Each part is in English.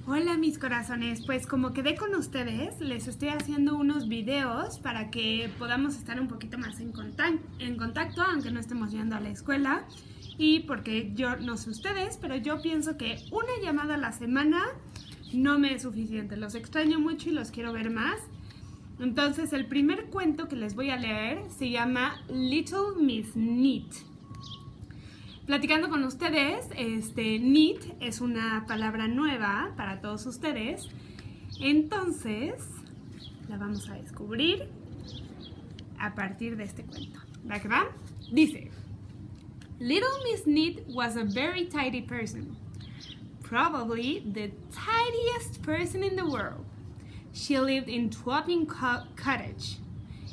Hola mis corazones, pues como quedé con ustedes, les estoy haciendo unos videos para que podamos estar un poquito más en contacto, aunque no estemos yendo a la escuela. Y porque yo no sé ustedes, pero yo pienso que una llamada a la semana no me es suficiente. Los extraño mucho y los quiero ver más. Entonces el primer cuento que les voy a leer se llama Little Miss Neat. Platicando con ustedes, neat es una palabra nueva para todos ustedes. Entonces, la vamos a descubrir a partir de este cuento. ¿Va que va? Dice, Little Miss Neat was a very tidy person. Probably the tidiest person in the world. She lived in Twapping Cottage.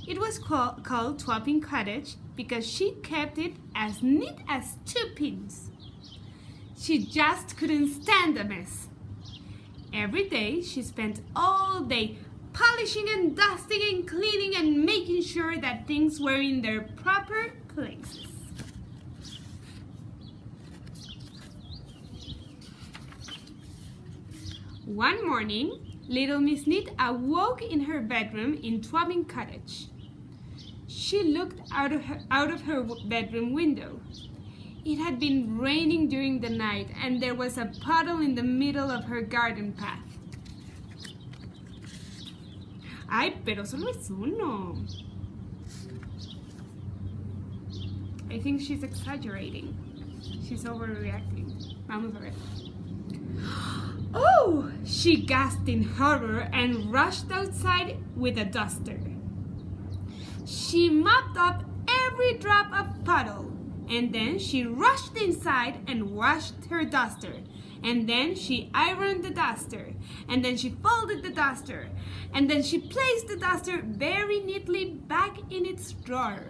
It was called Twapping Cottage because she kept it as neat as two pins. She just couldn't stand a mess. Every day she spent all day polishing and dusting and cleaning and making sure that things were in their proper places. One morning, Little Miss Neat awoke in her bedroom in Twapping Cottage. She looked out of her bedroom window. It had been raining during the night and there was a puddle in the middle of her garden path. Ay, pero solo es uno. I think she's exaggerating. She's overreacting. Vamos a ver. Oh! She gasped in horror and rushed outside with a duster. She mopped up every drop of puddle, and then she rushed inside and washed her duster, and then she ironed the duster, and then she folded the duster, and then she placed the duster very neatly back in its drawer.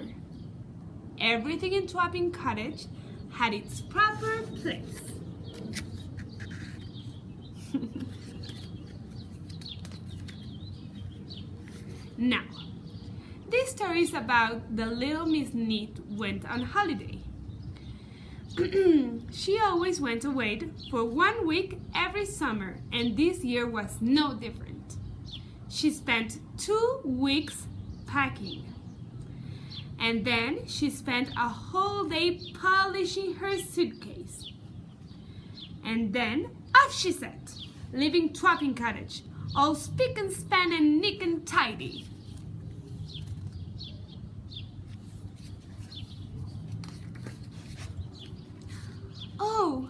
Everything in Twapping Cottage had its proper place. Now, this story is about the Little Miss Neat went on holiday. She always went away for 1 week every summer, and this year was no different. She spent 2 weeks packing, and then she spent a whole day polishing her suitcase. And then off she set, leaving Twapping Cottage, all spick and span and neat and tidy. Oh,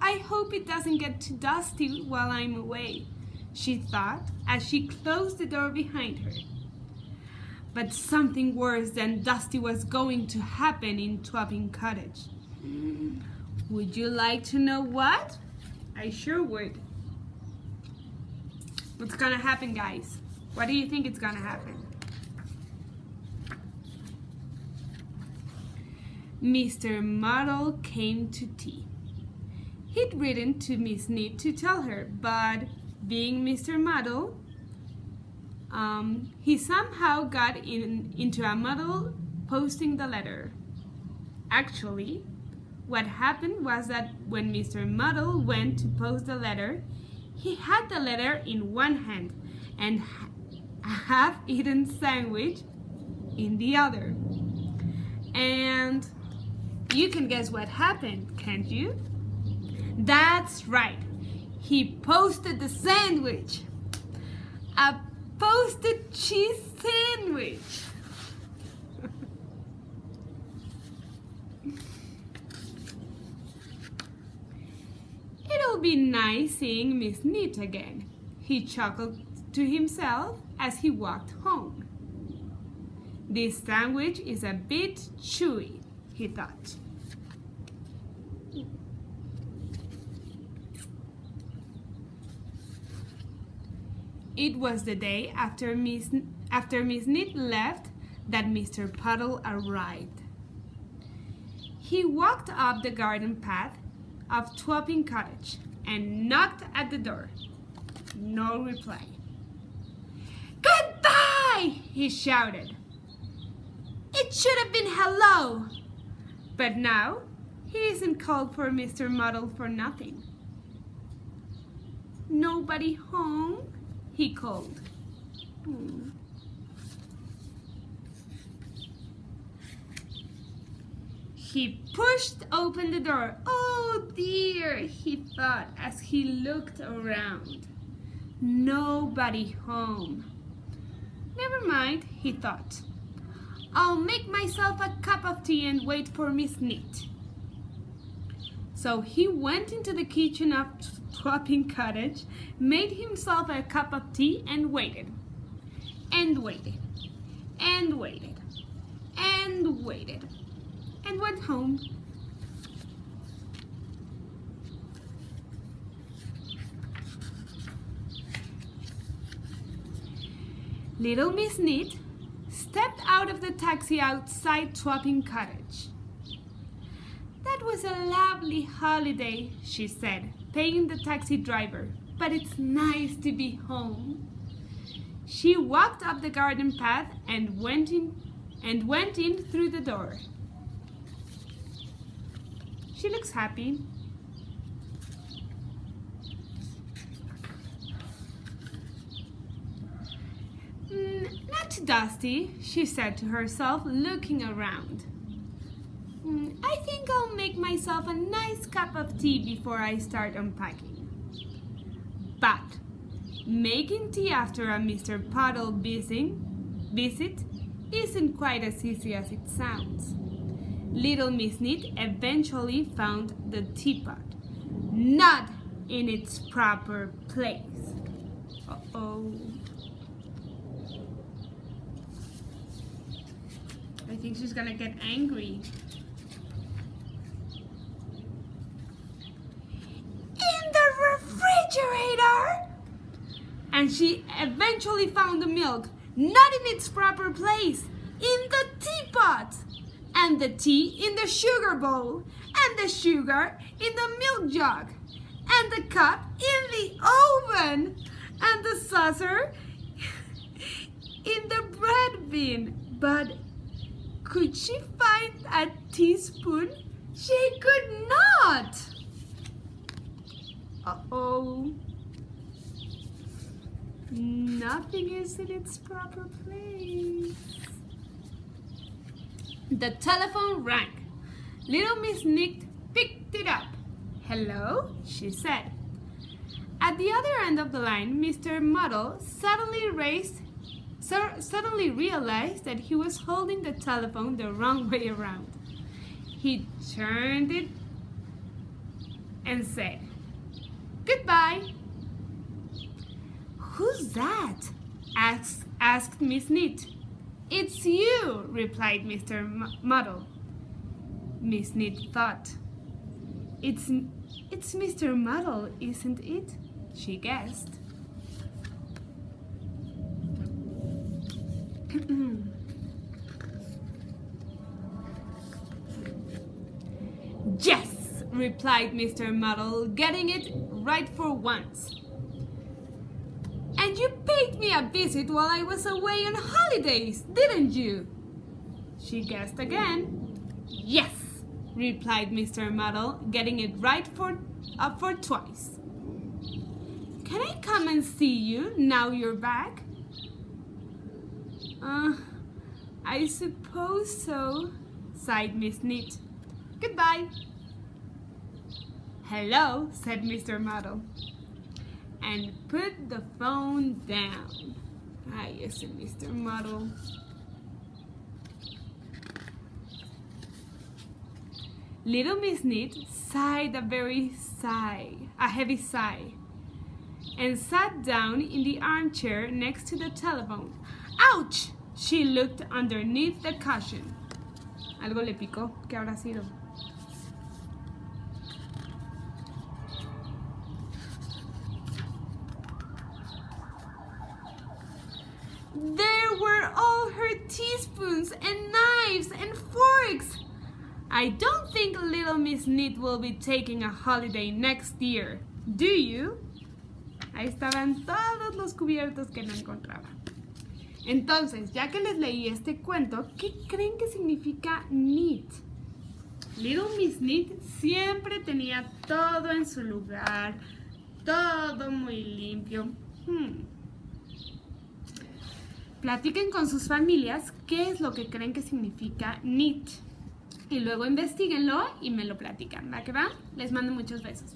I hope it doesn't get too dusty while I'm away, she thought as she closed the door behind her. But something worse than dusty was going to happen in Twapping Cottage. Would you like to know what? I sure would. What's gonna happen, guys? What do you think is gonna happen? Mr. Muddle came to tea. He'd written to Miss Neat to tell her, but being Mr. Muddle, he somehow got into a muddle posting the letter. Actually, what happened was that when Mr. Muddle went to post the letter, he had the letter in one hand and a half-eaten sandwich in the other. And you can guess what happened, can't you? That's right. He posted the sandwich. A posted cheese sandwich. It'll be nice seeing Miss Neat again, he chuckled to himself as he walked home. This sandwich is a bit chewy, he thought. It was the day after Miss Neat left that Mr. Puddle arrived. He walked up the garden path of Twapping Cottage and knocked at the door. No reply. "Goodbye!" he shouted. "It should have been hello." But now he isn't called for Mr. Muddle for nothing. nobody home?" he called. He pushed open the door. "Oh dear," he thought as he looked around. Nobody home. "Never mind," he thought. "I'll make myself a cup of tea and wait for Miss Neat." So he went into the kitchen of Swapping Cottage, made himself a cup of tea and waited. And waited. And waited. And waited. And went home. Little Miss Neat stepped out of the taxi outside Swapping Cottage. "That was a lovely holiday," she said, paying the taxi driver, "but it's nice to be home." She walked up the garden path and went in through the door. She looks happy. "Not dusty," she said to herself, looking around. "I think I'll make myself a nice cup of tea before I start unpacking." But making tea after a Mr. Puddle visit isn't quite as easy as it sounds. Little Miss Neat eventually found the teapot, not in its proper place. Uh-oh. I think she's gonna get angry. "In the refrigerator!" And she eventually found the milk, not in its proper place, in the teapot, and the tea in the sugar bowl, and the sugar in the milk jug, and the cup in the oven, and the saucer in the bread bin. But could she find a teaspoon? She could not. Uh-oh. Nothing is in its proper place. The telephone rang. Little Miss Neat picked it up. "Hello?" she said. At the other end of the line, Mr. Muddle suddenly realized that he was holding the telephone the wrong way around. He turned it and said, "Goodbye." "Who's that?" asked Miss Neat. "It's you," replied Mr. Muddle. Miss Neat thought, It's Mr. Muddle, isn't it?" she guessed. "Yes," replied Mr. Muddle, getting it right for once. "And you paid me a visit while I was away on holidays, didn't you?" She guessed again. "Yes," replied Mr. Muddle, getting it right for twice. "Can I come and see you now you're back?" I suppose so," sighed Miss Neat. "Goodbye." "Hello," said Mr. Muddle, and put the phone down. Yes, Mr. Muddle. Little Miss Neat sighed a heavy sigh, and sat down in the armchair next to the telephone. "Ouch!" She looked underneath the cushion. Algo le picó. ¿Qué habrá sido? There were all her teaspoons and knives and forks. "I don't think Little Miss Neat will be taking a holiday next year, do you?" Ahí estaban todos los cubiertos que no encontraba. Entonces, ya que les leí este cuento, ¿qué creen que significa neat? Little Miss Neat siempre tenía todo en su lugar, todo muy limpio. Platiquen con sus familias qué es lo que creen que significa NEET. Y luego investiguenlo y me lo platican. ¿Va que va? Les mando muchos besos.